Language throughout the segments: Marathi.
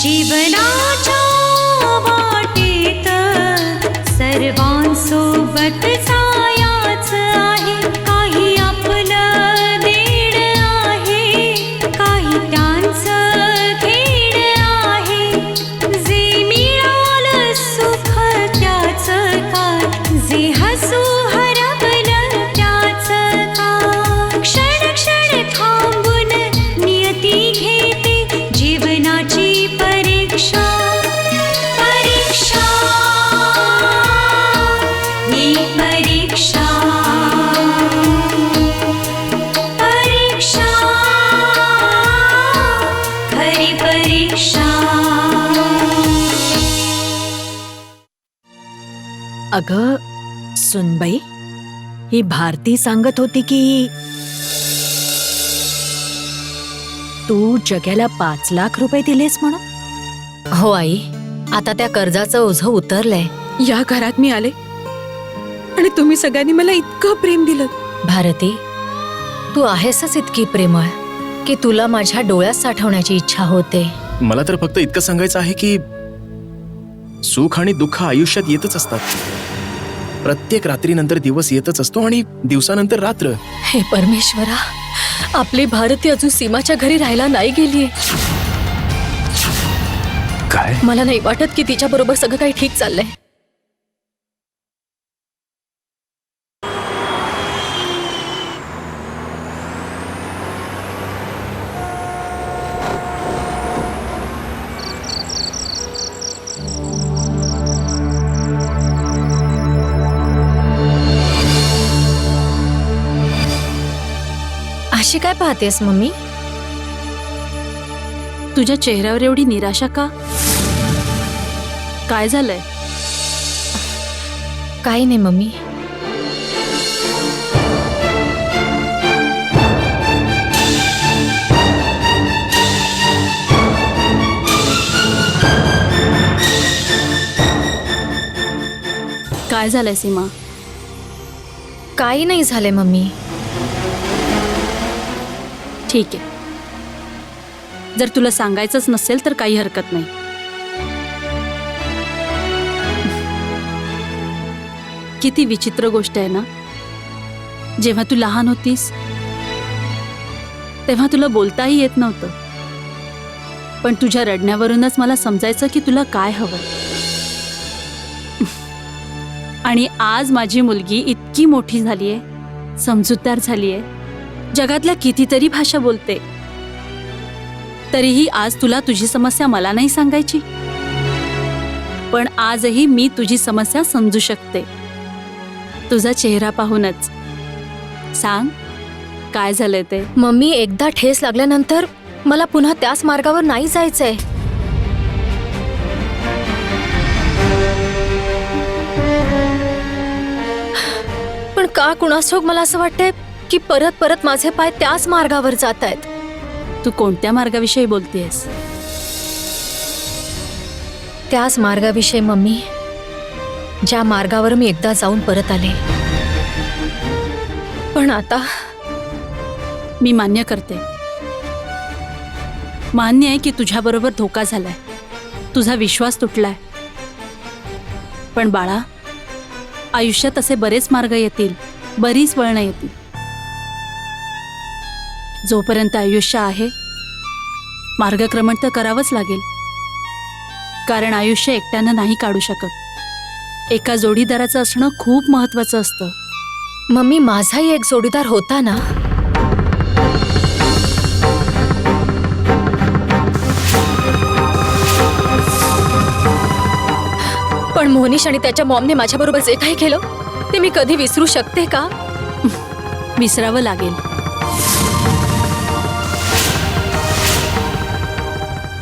जीवनाच्या वाटेत सर्वांसोबत जायचं आहे. काही आपलं देण आहे, काही त्यांचं खेळ आहे. जे मिळालं सुख त्याचं काय, जे हसू हरवलं त्याचं काय. क्षण क्षण थांबून नियती घेते जीवनाची परीक्षा. परीक्षा ही परीक्षा. परीक्षा खरी परीक्षा. अगं सुनबाई, ही भारती सांगत होती की तू जग्याला 5 लाख रुपये दिलेस म्हणून. हो आई, आता त्या कर्जाचं ओझं उतरलंय. या घरात मी आले आणि तुम्ही सगळ्यांनी मला इतकं प्रेम दिलं. भारती, तू आहेसच इतकी प्रेमळ की तुला माझ्या डोळ्यात साठवण्याची इच्छा होते. मला तर फक्त इतकं सांगायचं आहे की सुख आणि दुःख आयुष्यात येतच असतात. प्रत्येक रात्रीनंतर दिवस येतच असतो आणि दिवसानंतर रात्र. हे परमेश्वरा, आपली भारती अजून सीमाच्या घरी राहायला नाही गेलीये. काय? मला नाही वाटत की तिच्या बरोबर सगळं काही ठीक चाललंय. अशी काय पाहतेस मम्मी? तुझ्या चेहऱ्यावर एवढी निराशा का? काय झालंय? काही नाही मम्मी. काय झालंय सीमा? काही नाही झाले मम्मी. ठीक आहे, जर तुला सांगायचंच नसेल तर काही हरकत नाही. किती विचित्र गोष्ट आहे ना, जेव्हा तू लहान होतीस तेव्हा तुला बोलताही येत नव्हतं, पण तुझ्या रडण्यावरूनच मला समजायचं की तुला काय हवं. आणि आज माझी मुलगी इतकी मोठी झालीये, समजूतदार झालीये, जगातल्या कितीतरी भाषा बोलते, तरीही आज तुला तुझी समस्या मला नाही सांगायची. पण आजही मी तुझी समस्या समजू शकते, तुझा चेहरा पाहूनच. सांग, काय झालंय ते? मम्मी, एकदा ठेस लागल्यानंतर मला पुन्हा त्याच मार्गावर नाही जायचंय. पण का कुणास ठाऊक मला असं वाटतंय की परत परत माझे पाय त्याच मार्गावर जात आहेत. तू कोणत्या मार्गाविषयी बोलतेस? त्याच मार्गाविषयी मम्मी, ज्या मार्गावर मी एकदा जाऊन परत आले. पण आता मी मान्य करते, मान्य आहे की तुझ्याबरोबर धोका झालाय, तुझा विश्वास तुटलाय. पण बाळा, आयुष्यात असे बरेच मार्ग येतील, बरीच वळणं येतील. जोपर्यंत आयुष्य आहे मार्गक्रमण तर करावंच लागेल, कारण आयुष्य एकट्यानं नाही काढू शकत. एका जोडीदाराचं असणं खूप महत्वाचं असतं. मम्मी, माझाही एक जोडीदार होता ना. पण मोहनीश आणि त्याच्या मॉमने माझ्याबरोबर जे काही केलं ते मी कधी विसरू शकते का? विसरावं लागेल,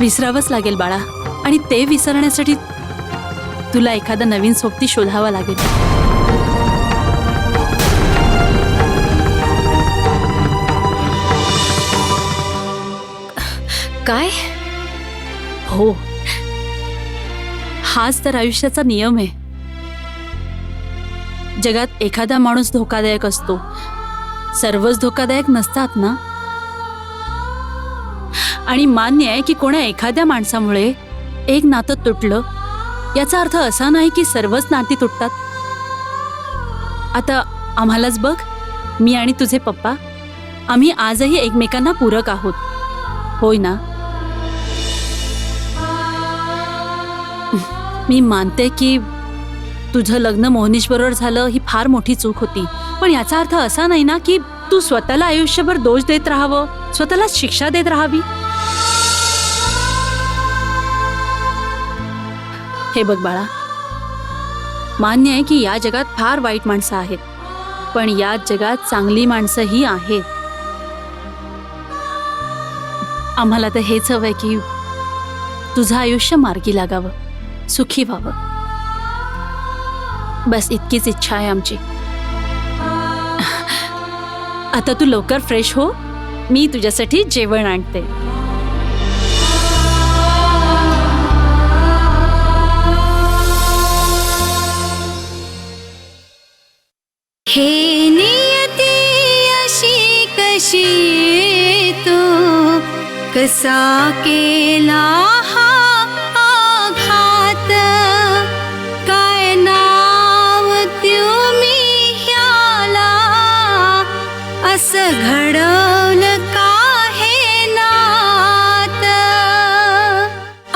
विसरावंच लागेल बाळा. आणि ते विसरण्यासाठी तुला एखादा नवीन सोबती शोधावा लागेल. काय? हो, हाच तर आयुष्याचा नियम आहे. जगात एखादा माणूस धोकादायक असतो, सर्वच धोकादायक नसतात ना. आणि मान्य आहे की कोणा एखाद्या माणसामुळे एक नातं तुटलं, याचा अर्थ असा नाही की सर्वच नाती तुटतात. आता आम्हालाच बघ, मी आणि तुझे पप्पा, आम्ही आजही एकमेकांना पूरक आहोत, होय ना. मी मानते की तुझं लग्न मोहनीश बरोबर झालं ही फार मोठी चूक होती, पण याचा अर्थ असा नाही ना की तू स्वतःला आयुष्यभर दोष देत राहावं, स्वतःला शिक्षा देत राहावी. हे बघ बाळा, मान्य आहे की या जगात फार वाईट माणसं आहेत, पण या जगात चांगली माणसंही आहेत. आम्हाला तर हेच हवंय की तुझं आयुष्य मार्गी लागावं, सुखी व्हावं. बस इतकीच इच्छा आहे आमची. आता तू लवकर फ्रेश हो, मी तुझ्यासाठी जेवण आणते. हे नियती अशी कशी तू कसा केला हा आघात काय नाव तुम्ही ह्याला असं घडवलं का हे नात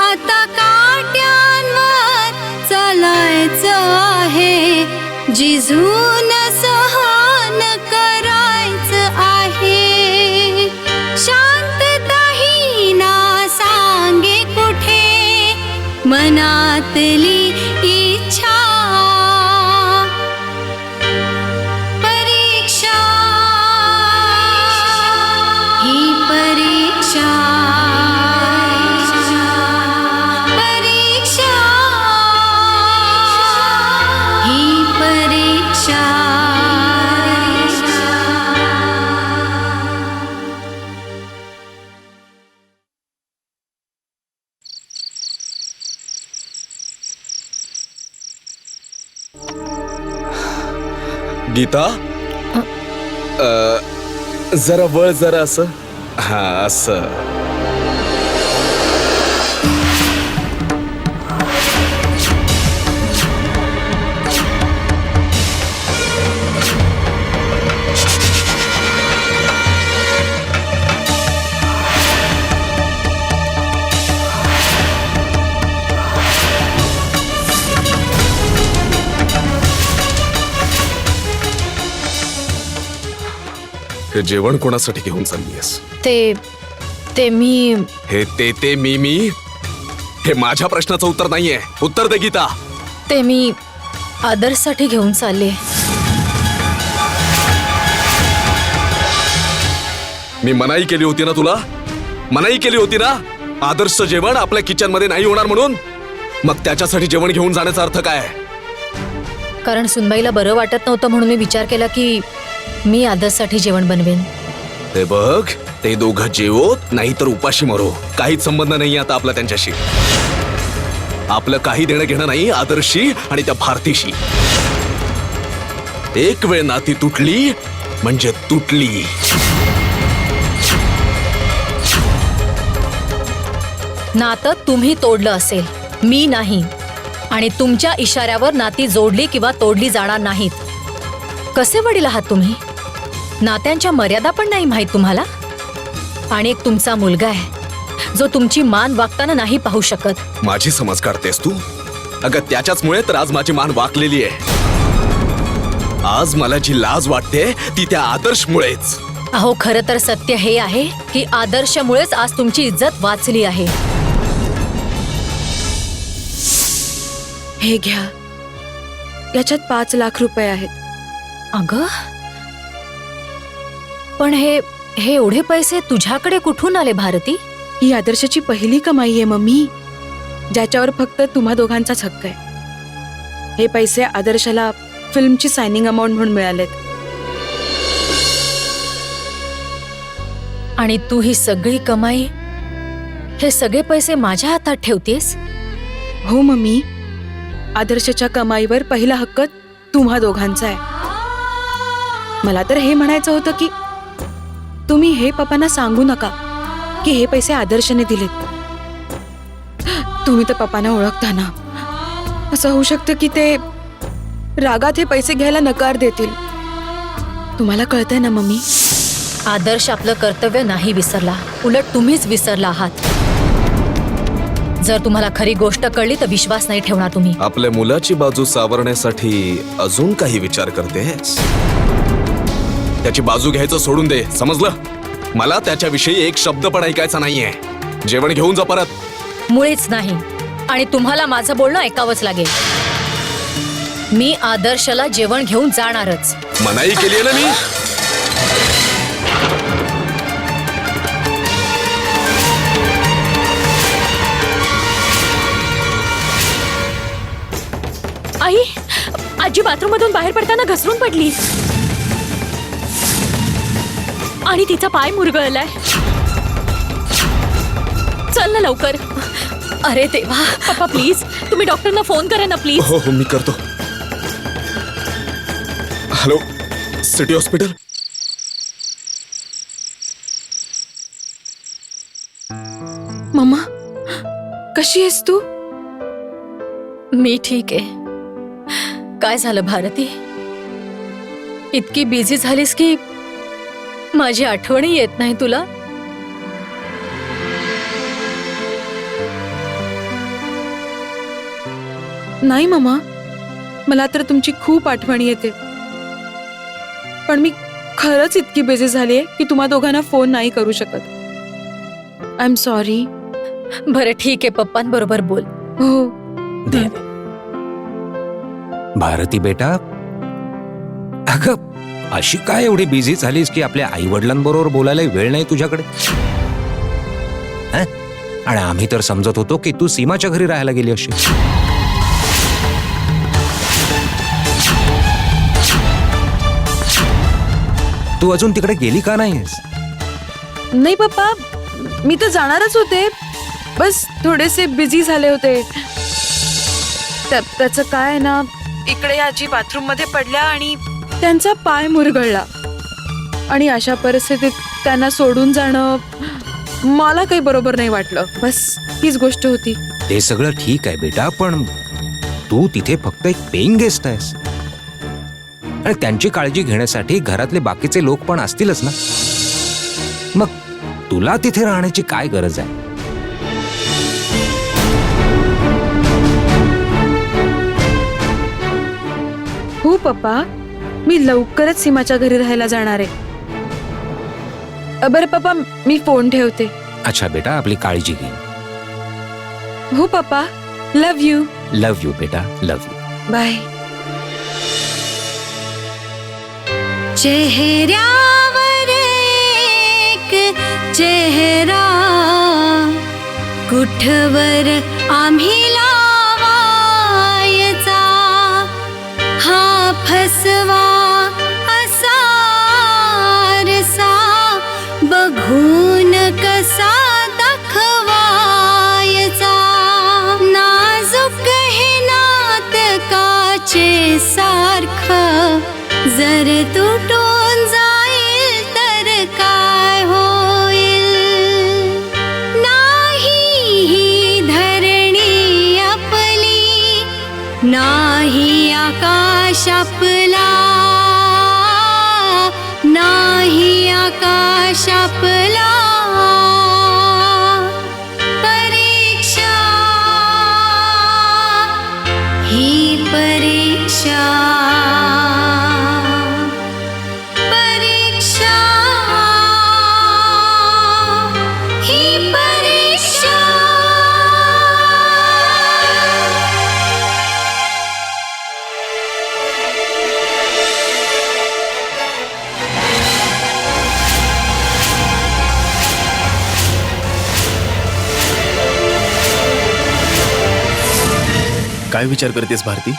आता काट्यांवर चालायचं आहे जिजून सहन करायचं आहे शांतताही ना सांगे कुठे मनातली इच्छा परीक्षा ही परीक्षा परीक्षा ही परीक्षा गीता जरा वळ जरा असं हा असं हे जेवण कोणासाठी घेऊन चाललीयस? ते मी हे ते मी हे माझ्या प्रश्नाचं उत्तर नाहीये. उत्तर दे गीता. ते मी आदर्शसाठी घेऊन चालले. मी मनाई केली होती ना तुला, मनाई केली होती ना आदर्शचं जेवण आपल्या किचन मध्ये नाही होणार म्हणून. मग त्याच्यासाठी जेवण घेऊन जाण्याचा अर्थ काय? कारण सुनबाईला बरं वाटत नव्हतं म्हणून मी विचार केला की मी आदर्शसाठी जेवण बनवेन. ते बघ, ते दोघं जेवोत नाही तर उपाशी मरो, काहीच संबंध नाही आता आपला त्यांच्याशी. आपलं काही देणं घेणं नाही आदर्शशी आणि त्या भारतीशी. एक वेळ नाती तुटली म्हणजे तुटली. नातं तुम्ही तोडलं असेल, मी नाही. आणि तुमच्या इशाऱ्यावर नाती जोडली किंवा तोडली जाणार नाहीत. कसे वडील आहात तुम्ही? नात्यांच्या मर्यादा पण नाही माहीत तुम्हाला. आणि एक तुमचा मुलगा आहे जो तुमची मान वागताना नाही पाहू शकत. माझी समज काढतेस तू? अगं त्याच्याचमुळे तर आज माझी मान वाकलेली आहे. आज मला जी लाज वाटते ती त्या आदर्शमुळेच. अहो खरं तर सत्य हे आहे की आदर्शमुळेच आज तुमची इज्जत वाचली आहे. हे घ्या, याच्यात 5 लाख रुपये आहेत. अगं पण हे एवढे पैसे तुझ्याकडे कुठून आले भारती? ही आदर्शाची पहिली कमाई आहे मम्मी, ज्याच्यावर फक्त तुम्हा दोघांचाच हक्क आहे. हे पैसे आदर्शाला फिल्मची सायनिंग अमाऊंट म्हणून मिळालेत. आणि तू ही सगळी कमाई हे सगळे पैसे माझ्या हातात ठेवतेस? हो मम्मी, आदर्शच्या कमाईवर पहिला हक्क तुम्हा दोघांचा आहे. मला तर हे म्हणायचं होतं की तुम्ही हे पप्पांना सांगू नका की हे पैसे आदर्शने दिलेत. तुम्ही तर पप्पांना ओळखता ना, असं होऊ शकतं की ते रागात हे पैसे घ्यायला नकार देतील. तुम्हाला कळतंय ना मम्मी? आदर्श आपलं कर्तव्य नाही विसरला, उलट तुम्हीच विसरला आहात. जर तुम्हाला खरी गोष्ट कळली तर विश्वास नाही ठेवणार तुम्ही. आपल्या मुलाची बाजू सावरण्यासाठी अजून काही विचार करतेस? त्याची बाजू घ्यायचं सोडून दे, समजलं? मला त्याच्याविषयी एक शब्द पण ऐकायचा नाहीये. जेवण घेऊन जा परत. मुळीच नाही. आणि तुम्हाला माझं बोलणं ऐकावंच लागेल. मी आदर्शला जेवण घेऊन जाणारच. मनाई केली ना मी. आई, आजी बाथरूम मधून बाहेर पडताना घसरून पडली आणि तिचा पाय मुरगळलाय. चल ना लवकर. अरे देवा. पप्पा प्लीज, तुम्ही डॉक्टरना फोन करा ना प्लीज. हो मी करतो. Hello, city hospital. मम्मा, कशी आहेस तू? मी ठीक आहे. काय झालं भारती? इतकी बिझी झालीस की माझी आठवणही येत नाही तुला? नाही मम्मा, मला तर तुमची खूप आठवण येते. पण मी खरंच इतकी बिझी झालीये की तुम्हा दोघांना फोन नाही करू शकत. I am sorry. बरं ठीक आहे, पप्पांबरोबर बोल. हो. दे दे. भारती बेटा, अगं अशी काय एवढी बिझी झालीस की आपल्या आई वडिलांबरोबर बोलायला वेळ नाही तुझ्याकडे? हं? आणि आम्ही तर समजत होतो की तू सीमाच्या घरी राहायला गेली अशी. तू अजून तिकडे गेली का नाहीस? नाही पप्पा, मी तर जाणारच होते, बस थोडेसे बिझी झाले होते. त्याचं काय आहे ना, इकडे आजी बाथरूम मध्ये पडल्या आणि त्यांचा पाय मुरगळला. आणि अशा परिस्थितीत त्यांना सोडून जाणं मला काही बरोबर नाही वाटलं. बस हीच गोष्ट होती. ते सगळं ठीक आहे बेटा, पण तू तिथे फक्त एक पेइंग गेस्ट आहेस आणि त्यांची काळजी घेण्यासाठी घरातले बाकीचे लोक पण असतीलच ना. मग तुला तिथे राहण्याची काय गरज आहे? हो पप्पा, मी लवकरच सीमाच्या घरी राहायला जाणार आहे. बरं पप्पा, मी फोन ठेवते. अच्छा बेटा, आपली काळजी घे. हो पप्पा, लव यू. लव यू बेटा, लव यू. बाय. चेहऱ्यावर एक चेहरा, कुठवर आम्ही लावायचा, हा फसवा असा आरसा, बघून कसा दाखवायचा, नाजूक हे नात काचे सारखं, जर तुटून जाईल तर काय होईल, नाही ही धरणी आपली, नाही आकाश आपला, नाही आकाश आपला. परीक्षा ही परीक्षा, परीक्षा ही परीक्षा. काय विचार करतेस भारती?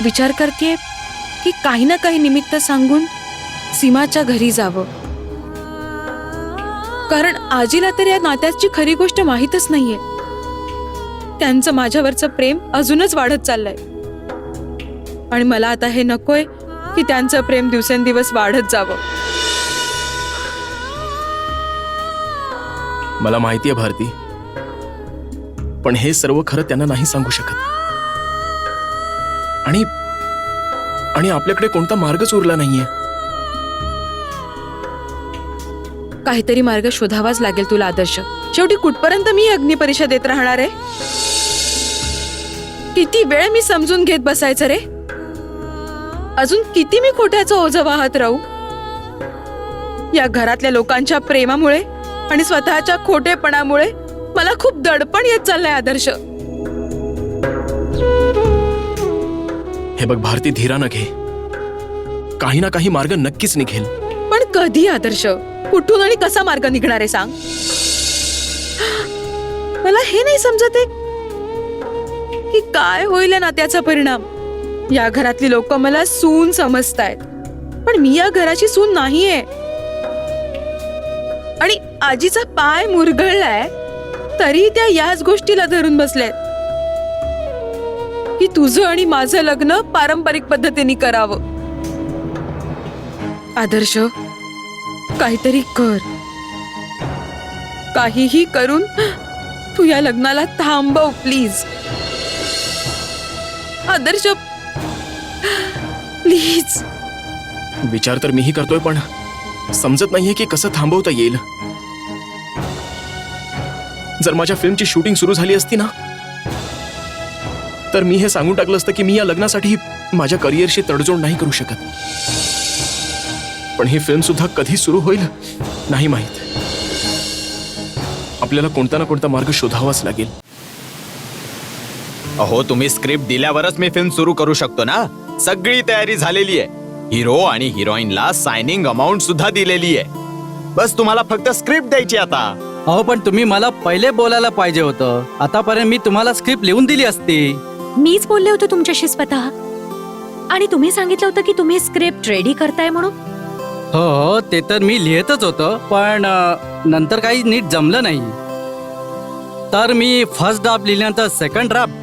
विचार करतेय की काही ना काही निमित्त सांगून सीमाच्या घरी जावं. कारण आजीला तर या नात्याची खरी गोष्ट माहीतच नाहीये. त्यांचं माझ्यावरचं प्रेम अजूनच वाढत चाललंय आणि मला आता हे नकोय की त्यांचं प्रेम दिवसेंदिवस वाढत जावं. मला माहितीये भारती, पण हे सर्व खरं त्यांना नाही सांगू शकत. आणि आणि आपल्याकडे कोणता मार्गच उरला नाहीये. काहीतरी मार्ग शोधावाच लागेल तुला आदर्श. शेवटी कुठपर्यंत मी अग्निपरीक्षा देत राहणार आहे? किती वेळ मी समजून घेत बसायचं रे? अजून किती मी खोट्याचं ओझं वाहत राहू? या घरातल्या लोकांच्या प्रेमामुळे आणि स्वतःच्या खोटेपणामुळे मला खूप दडपण येत चाललंय आदर्श. हे बघ भारती, धीरानं घे. काही ना काही मार्ग नक्कीच निघेल. पण कधी आदर्श? कुठून आणि कसा मार्ग निघणार आहे सांग? मला हे नाही समजत आहे की काय होईल ना त्याचा परिणाम. या घरातली लोक मला सून समजतायत, पण मी या घराची सून नाहीये. आणि आजीचा पाय मुरगळलाय तरी त्या याच गोष्टीला धरून बसल्यात की तुझं आणि माझं लग्न पारंपरिक पद्धतीने करावं. आदर्श, काहीतरी कर. काहीही करून तू या लग्नाला थांबव प्लीज. Adarsh, please. विचार तर मीही करतोय, पण समजत नाहीये की कसं थांबवता येईल. जर माझ्या फिल्मची शूटिंग सुरू झाली असती ना, तर मी हे सांगून टाकलं असतं की मी या लग्नासाठी माझ्या करिअरशी तडजोड नाही करू शकत. पण ही फिल्म सुद्धा कधी सुरू होईल नाही माहित. आपल्याला कोणता ना कोणता मार्ग शोधावाच लागेल. अहो, तुम्ही स्क्रिप्ट दिल्यावरच मी फिल्म सुरू करू शकतो ना. सगळी तयारी झालेली आहे. हिरो आणि हिरोईनला सायनिंग अमाऊंट सुद्धा दिलेली आहे. बस तुम्हाला फक्त स्क्रिप्ट द्यायची आता. अहो, पण तुम्ही मला पहिले बोलायला पाहिजे होतं. आतापर्यंत मी तुम्हाला स्क्रिप्ट लिहून दिली असती. मीच बोलले होते तुमच्याशी स्वतः, आणि तुम्ही सांगितलं होतं की तुम्ही स्क्रिप्ट रेडी करताय म्हणून. हो हो, ते तर मी लिहितच होतो, पण नंतर काही नीट जमलं नाही. तर मी फर्स्ट ड्राफ्ट लिहिल्यानंतर सेकंड ड्राफ्ट,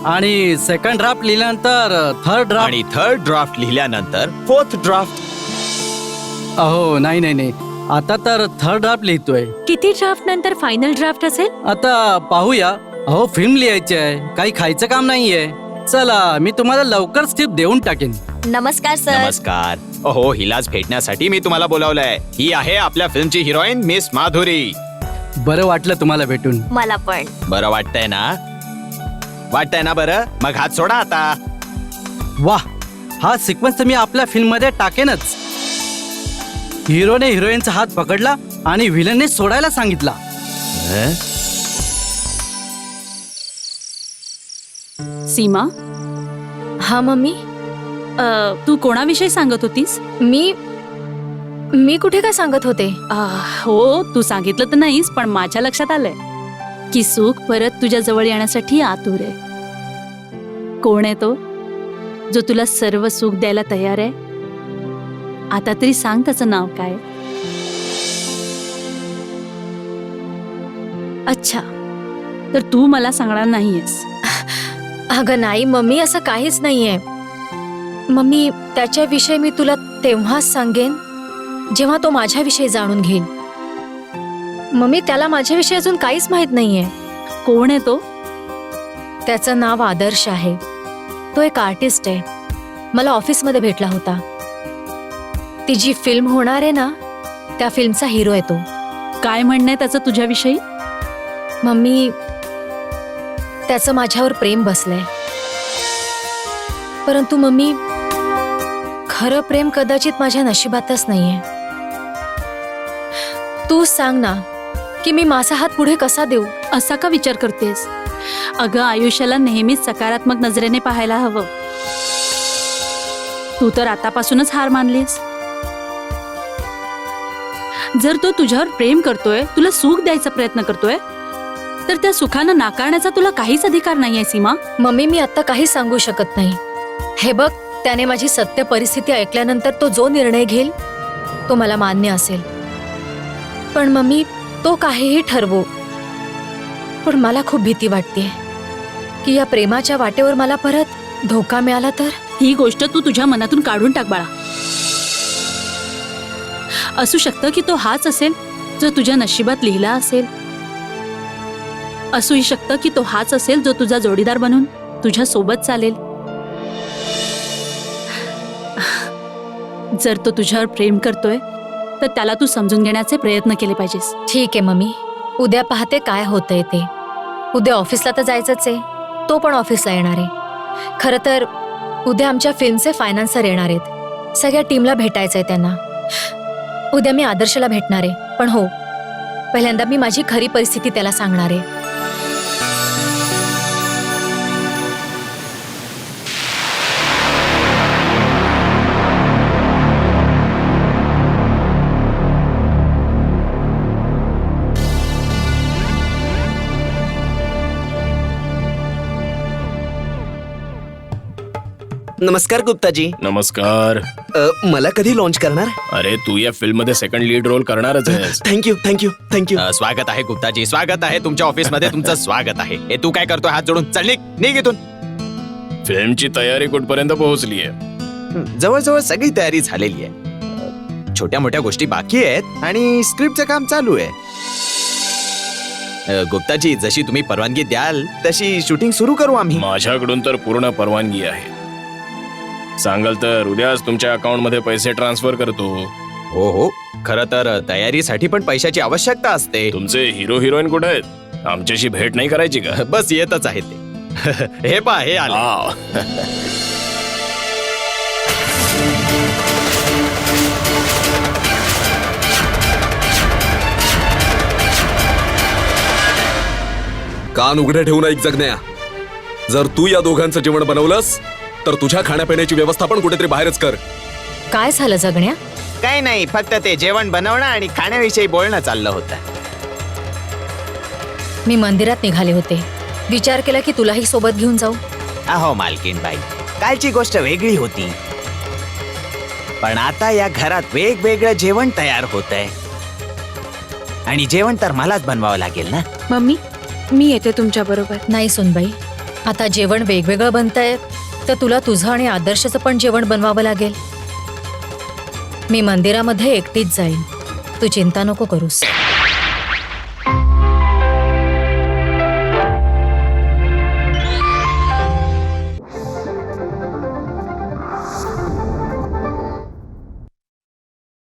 आणि सेकंड ड्राफ्ट लिहिल्यानंतर थर्ड ड्राफ्ट, आणि थर्ड ड्राफ्ट लिहिल्यानंतर फोर्थ ड्राफ्ट. अहो नाही नाही नाही, आता तर थर्ड ड्राफ्ट लिहितोय. किती ड्राफ्ट नंतर फायनल ड्राफ्ट असेल? आता पाहूया. अहो, फिल्म लिहायची आहे, काही खायचं काम नाहीये. चला, मी तुम्हाला लवकर स्क्रिप्ट देऊन टाकेन. नमस्कार सर. नमस्कार. अहो, हिलाच भेटण्यासाठी मी तुम्हाला बोलावलंय. ही आहे आपल्या फिल्मची हिरोईन मिस माधुरी. बरं वाटलं तुम्हाला भेटून. मला पण. बरं वाटतंय ना? वाटतंय ना बरं? मग हात सोडा आता. वाह, हा सिक्वेन्स मी आपल्या फिल्म मध्ये टाकेनच. हिरोने हिरोईनचा हात पकडला आणि विलनने सोडायला सांगितला. सीमा, हा मम्मी, तू कोणाविषयी सांगत होतीस? मी कुठे काय सांगत होते? हो, तू सांगितलं तर नाहीस, पण माझ्या लक्षात आलंय की सुख परत तुझ्या जवळ येण्यासाठी आतुर आहे. कोण आहे तो जो तुला सर्व सुख द्यायला तयार आहे? आता तरी सांग त्याचं नाव काय? अच्छा, तर तू मला सांगणार नाहीयेस? अगं नाही मम्मी, असं काहीच नाहीये. मम्मी, त्याच्याविषयी मी तुला तेव्हाच सांगेन जेव्हा तो माझ्याविषयी जाणून घेईल. मम्मी, त्याला माझ्याविषयी अजून काहीच माहित नाहीये. कोण आहे तो? त्याचं नाव आदर्श आहे. तो एक आर्टिस्ट आहे. मला ऑफिसमध्ये भेटला होता. ती जी फिल्म होणार आहे ना, त्या फिल्मचा हिरो आहे तो. काय म्हणणं आहे त्याचं तुझ्याविषयी? मम्मी, त्याचं माझ्यावर प्रेम बसलंय. परंतु मम्मी, खरं प्रेम कदाचित माझ्या नशिबातच नाहीये. तू सांग ना की मी माझा हात पुढे कसा देऊ? असा का विचार करतेस? अगं, आयुष्याला नेहमीच सकारात्मक नजरेने पाहायला हवं. तू तर आतापासूनच हार मानलीस. जर तो तुझ्यावर प्रेम करतोय, तुला सुख द्यायचा प्रयत्न करतोय, तर त्या सुखानं नाकारण्याचा तुला काहीच अधिकार नाहीये सीमा. मम्मी, मी आता काही सांगू शकत नाही. हे बघ, त्याने माझी सत्य परिस्थिती ऐकल्यानंतर तो जो निर्णय घेईल तो मला मान्य असेल. पण मम्मी, तो काहीही ठरवो, पण मला खूप भीती वाटते की या प्रेमाच्या वाटेवर मला परत धोका मिळाला तर. ही गोष्ट तू तुझ्या मनातून काढून टाक बाळा. असू शकतं की तो हाच असेल जो तुझ्या नशिबात लिहिला असेल. असूही शकतं की तो हाच असेल जो तुझा जोडीदार बनून तुझ्या सोबत चालेल. जर तो तुझ्यावर प्रेम करतोय तर त्याला तू समजून घेण्याचे प्रयत्न केले पाहिजेस. ठीक आहे मम्मी, उद्या पाहते काय होतंय ते. उद्या ऑफिसला तर जायचंच आहे, तो पण ऑफिसला येणार आहे. खरं तर उद्या आमच्या फिल्मचे फायनान्सर येणार आहेत. सगळ्या टीमला भेटायचंय त्यांना. उद्या मी आदर्शला भेटणार आहे, पण हो, पहिल्यांदा मी माझी खरी परिस्थिती त्याला सांगणार आहे. नमस्कार गुप्ताजी. नमस्कार. मला कधी लॉन्च करणार? अरे तू या फिल्म मध्ये सेकंड लीड रोल करणारच आहेस. Thank you thank you thank you. स्वागत आहे गुप्ताजी, स्वागत आहे तुमच्या ऑफिस मध्ये. तुमचं स्वागत आहे. हे तू काय करतोय हात जोडून? चल निघ इथून. फिल्मची तयारी कुठपर्यंत पोहोचली आहे? जवळजवळ सगळी तयारी झालेली आहे. छोट्या मोठ्या गोष्टी बाकी आहेत आणि स्क्रिप्टचं काम चालू आहे. गुप्ताजी, जशी तुम्ही परवानगी द्याल तशी शूटिंग सुरू करू आम्ही. माझ्याकडून तर पूर्ण परवानगी आहे. सांगाल तर उद्याच तुमच्या अकाउंट मध्ये पैसे ट्रान्सफर करतो. हो हो, खरं तर तयारीसाठी पण पैशाची आवश्यकता असते. तुमचे हिरो हिरोईन कुठे आहेत? आमच्याशी भेट नाही करायची का? बस येतच आहे ते. हे पहा, हे आले. आ. कान उघडे ठेवून ऐक जगण्या. जर तू या दोघांचं जेवण बनवलंस तर तुझ्या खाण्यापिण्याची व्यवस्था पण कुठेतरी बाहेरच कर. काय झालं जगण्या? काही नाही, फक्त ते जेवण बनवणं आणि खाण्याविषयी बोलणं चाललं होतं. मी मंदिरात निघाले होते. विचार केला की तुलाही सोबत घेऊन जाऊ. अहो मालकीनबाई, कालची गोष्ट वेगळी होती, पण आता या घरात वेगवेगळं जेवण तयार होतंय आणि जेवण तर मलाच बनवावं लागेल ना. मम्मी, मी येते तुमच्या बरोबर. नाही सुनबाई, आता जेवण वेगवेगळं बनतंय तर तुला तुझं आणि आदर्शचं पण जेवण बनवावं लागेल. मी मंदिरामध्ये एकटीच जाईन, तू चिंता नको करूस.